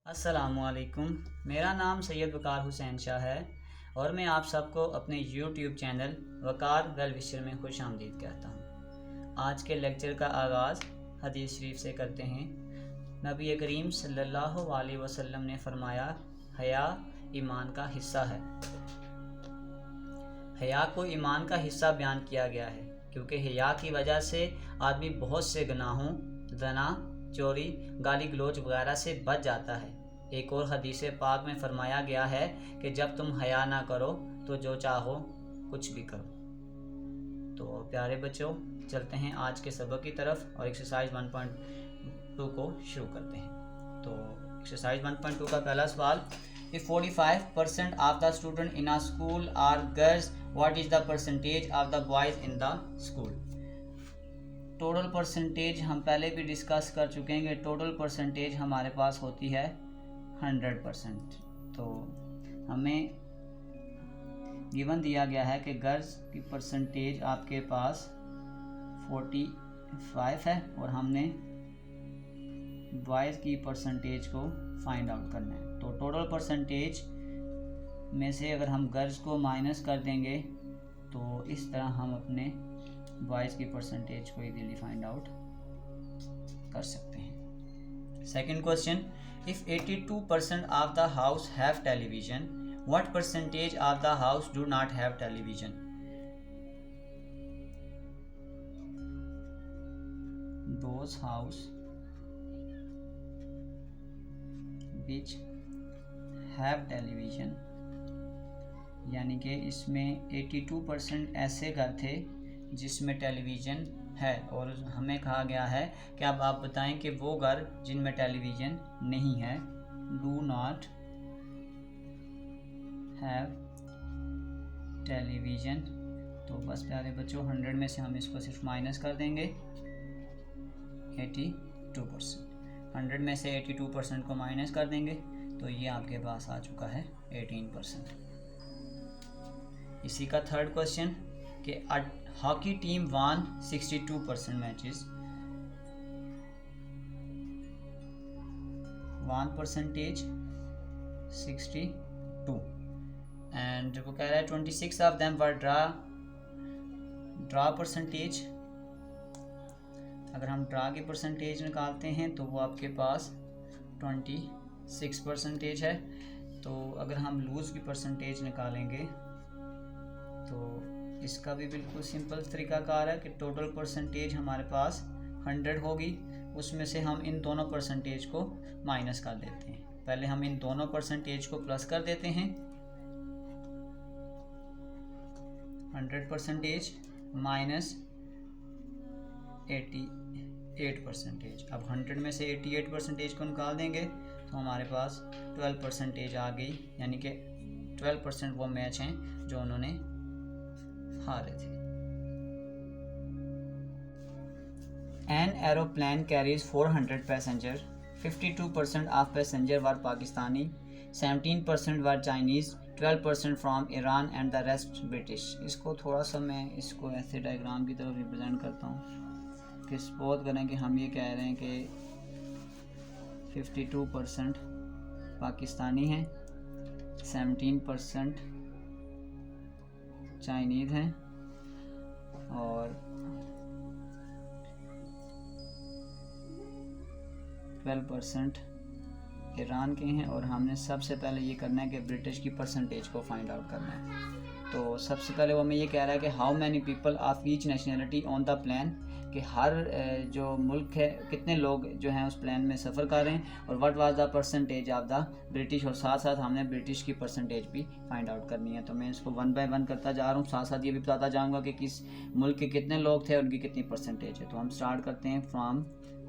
अस्सलामुअलैकुम। मेरा नाम सैयद वकार हुसैन शाह है और मैं आप सबको अपने YouTube चैनल वकार वेल विशर में खुश आमदीद कहता हूँ। आज के लेक्चर का आगाज़ हदीस शरीफ से करते हैं। नबी करीम सल्लल्लाहु अलैहि वसल्लम ने फरमाया, हया ईमान का हिस्सा है। हया को ईमान का हिस्सा बयान किया गया है क्योंकि हया की वजह से आदमी बहुत से गुनाहों, ज़ना, चोरी, गाली गलोच वगैरह से बच जाता है। एक और हदीस पाक में फरमाया गया है कि जब तुम हया ना करो तो जो चाहो कुछ भी करो। तो प्यारे बच्चों, चलते हैं आज के सबक की तरफ और एक्सरसाइज 1.2 को शुरू करते हैं। तो एक्सरसाइज 1.2 का पहला सवाल, if 45% of the student in a school are girls, what is the percentage of the boys in the school? Total percentage हम पहले भी डिस्कस कर चुके हैं कि टोटल परसेंटेज हमारे पास होती है 100%। तो हमें गिवन दिया गया है कि गर्ल्स की परसेंटेज आपके पास 45 है और हमने बॉयज़ की परसेंटेज को फाइंड आउट करना है। तो टोटल परसेंटेज में से अगर हम गर्ल्स को माइनस कर देंगे तो इस तरह हम अपने बॉयज़ की परसेंटेज को इजीली फाइंड आउट कर सकते हैं। Second question, if 82% of the house have television, what percentage of the house do not have television? Those house which have television, यानी कि इसमें 82% ऐसे घर थे जिसमें टेलीविज़न है और हमें कहा गया है कि अब आप बताएं कि वो घर जिनमें टेलीविज़न नहीं है, डू नॉट हैव टेलीविज़न। तो बस प्यारे बच्चों, 100 में से हम इसको सिर्फ माइनस कर देंगे 82%। 100 में से 82% को माइनस कर देंगे तो ये आपके पास आ चुका है 18%। इसी का थर्ड क्वेश्चन कि hockey team one 62% matches, 1% 62 and वो कह रहा है 26 of them were draw percentage. अगर हम ड्रा की परसेंटेज निकालते हैं तो वो आपके पास 26% है। तो अगर हम लूज़ की परसेंटेज निकालेंगे तो इसका भी बिल्कुल सिंपल तरीकाकार है कि टोटल परसेंटेज हमारे पास 100 होगी, उसमें से हम इन दोनों परसेंटेज को माइनस कर देते हैं। पहले हम इन दोनों परसेंटेज को प्लस कर देते हैं, 100% माइनस 88%। अब 100 में से 88% को निकाल देंगे तो हमारे पास 12% आ गई, यानी कि 12% वो मैच हैं जो उन्होंने हारे थे। An aeroplane carries 400 passengers. 52% of passengers were Pakistani, 17% were Chinese, 12% from Iran and the rest British. इसको थोड़ा सा मैं इसको ऐसे डायग्राम की तरफ रिप्रेजेंट करता हूँ कि सपोज करें कि हम ये कह रहे हैं कि 52% पाकिस्तानी हैं, 17% चाइनीज़ हैं और 12% ईरान के हैं। और हमने सबसे पहले ये करना है कि ब्रिटिश की परसेंटेज को फाइंड आउट करना है। तो सबसे पहले वो हमें ये कह रहा है कि how many people of each nationality on the plane, कि हर जो मुल्क है कितने लोग जो हैं उस प्लेन में सफ़र कर रहे हैं, और what was the percentage of the British, और साथ साथ हमने ब्रिटिश की परसेंटेज भी फाइंड आउट करनी है। तो मैं इसको 1 बाय 1 करता जा रहा हूँ, साथ साथ ये भी बताता जाऊँगा कि किस मुल्क के कितने लोग थे और उनकी कितनी परसेंटेज है। तो हम स्टार्ट करते हैं from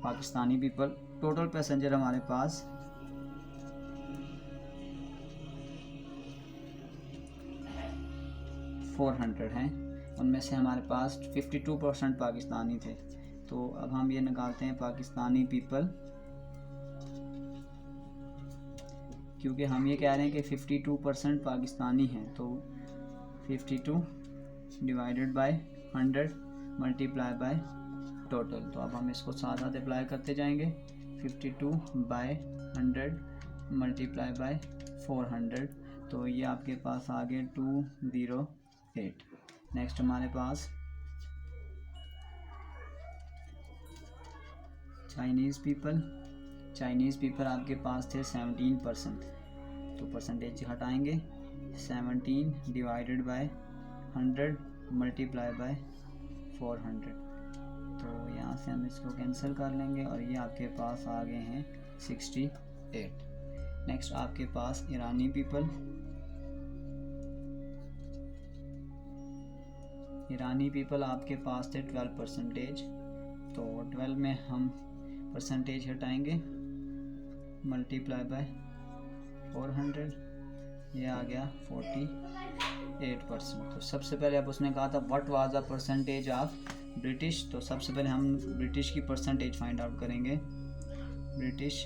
Pakistani people. Total passenger हमारे पास 400 हैं, उनमें से हमारे पास 52% पाकिस्तानी थे। तो अब हम ये निकालते हैं पाकिस्तानी पीपल, क्योंकि हम ये कह रहे हैं कि 52% पाकिस्तानी हैं। तो 52 divided by 100 multiply by total. तो अब हम इसको साथ साथ अप्लाई करते जाएंगे। 52 बाय 100 मल्टीप्लाई बाय 400, तो ये आपके पास आ गए 208। नेक्स्ट हमारे पास चाइनीज़ पीपल आपके पास थे 17%, तो परसेंटेज हटाएंगे। 17 डिवाइडेड बाय 100 मल्टीप्लाई बाय 400, तो यहाँ से हम इसको कैंसिल कर लेंगे और ये आपके पास आ गए हैं 68। नेक्स्ट आपके पास ईरानी पीपल आपके पास थे 12%, तो 12 में हम परसेंटेज हटाएंगे, मल्टीप्लाई बाय 400, ये आ गया 48%। तो सबसे पहले अब उसने कहा था what was the percentage of British, तो सबसे पहले हम ब्रिटिश की परसेंटेज फाइंड आउट करेंगे। ब्रिटिश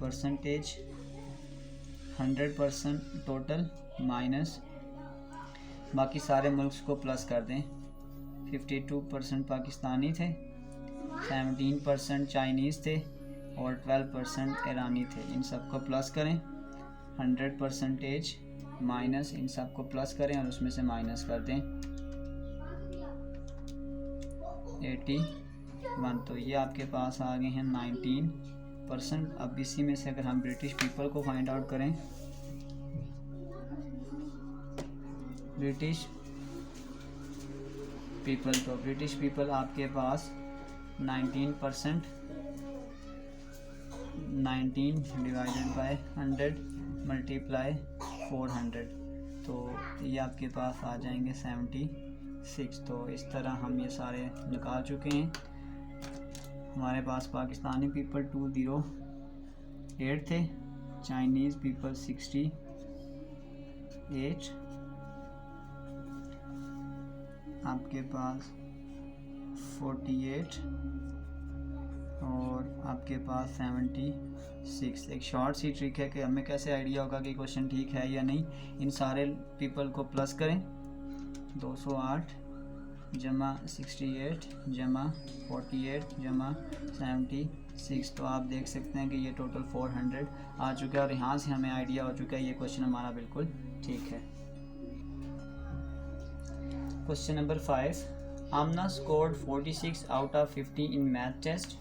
परसेंटेज 100% टोटल माइनस बाकी सारे मुल्क को प्लस कर दें। 52% पाकिस्तानी थे, 17% चाइनीज़ थे और 12% ईरानी थे। इन सब को प्लस करें, 100% माइनस इन सब को प्लस करें और उसमें से माइनस कर दें 81। तो ये आपके पास आ गए हैं 19%। अब इसी में से अगर हम ब्रिटिश पीपल को फाइंड आउट करें, ब्रिटिश पीपल आपके पास 19%, 19 डिवाइडेड बाय 100 मल्टीप्लाई 400, तो ये आपके पास आ जाएंगे 76। तो इस तरह हम ये सारे निकाल चुके हैं। हमारे पास पाकिस्तानी पीपल 208 थे, चाइनीज़ पीपल 68, आपके पास 48 और आपके पास 76। एक शॉर्ट सी ट्रिक है कि हमें कैसे आइडिया होगा कि क्वेश्चन ठीक है या नहीं। इन सारे पीपल को प्लस करें, 208 जमा 68 जमा 48 जमा 76, तो आप देख सकते हैं कि ये टोटल 400 आ चुका है और यहाँ से हमें आइडिया हो चुका है ये क्वेश्चन हमारा बिल्कुल ठीक है। Question number 5, Aamna scored 46 out of 50 in math test,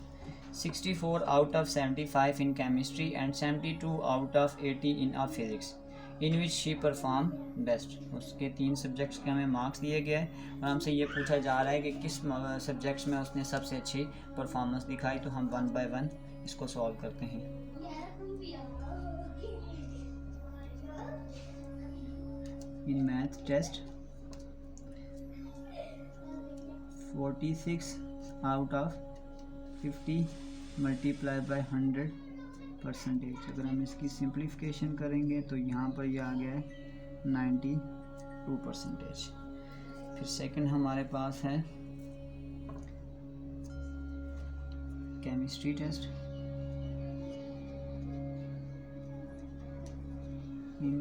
64 out of 75 in chemistry and 72 out of 80 in physics, in which she performed best। उसके 3 सब्जेक्ट्स के हमें मार्क्स दिए गए हैं और हमसे ये पूछा जा रहा है कि किस सब्जेक्ट्स में उसने सबसे अच्छी परफॉर्मेंस दिखाई। तो हम 1 बाय 1 इसको सॉल्व करते हैं। In math test 46 out of 50 multiply by 100%। अगर हम इसकी सिंप्लीफिकेशन करेंगे तो यहाँ पर यह आ गया है 92%। फिर सेकंड हमारे पास है केमिस्ट्री टेस्ट। इन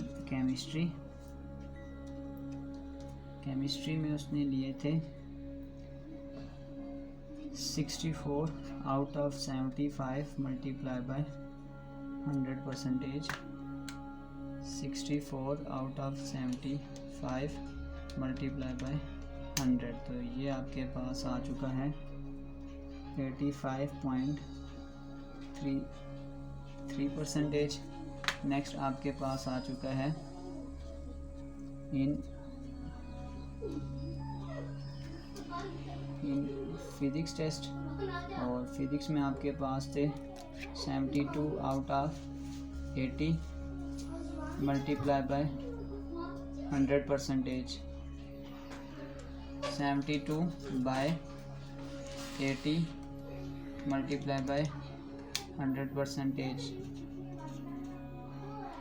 केमिस्ट्री में उसने लिए थे 64 out of 75 multiply by 100%। 64 out of 75 multiply by 100, तो ये आपके पास आ चुका है 85.33%। नेक्स्ट आपके पास आ चुका है इन फिज़िक्स टेस्ट, और फिज़िक्स में आपके पास थे 72 out of 80 multiply by 100%। 72 by 80 multiply by 100%,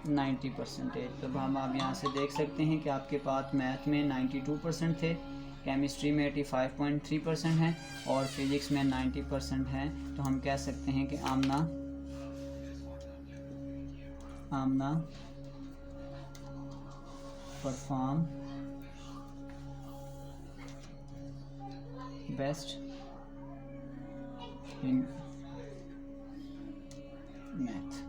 90%। तो हम आप यहाँ से देख सकते हैं कि आपके पास मैथ में 92% थे, केमिस्ट्री में 85.3% है और फिज़िक्स में 90% है। तो हम कह सकते हैं कि आमना परफॉर्म बेस्ट इन मैथ।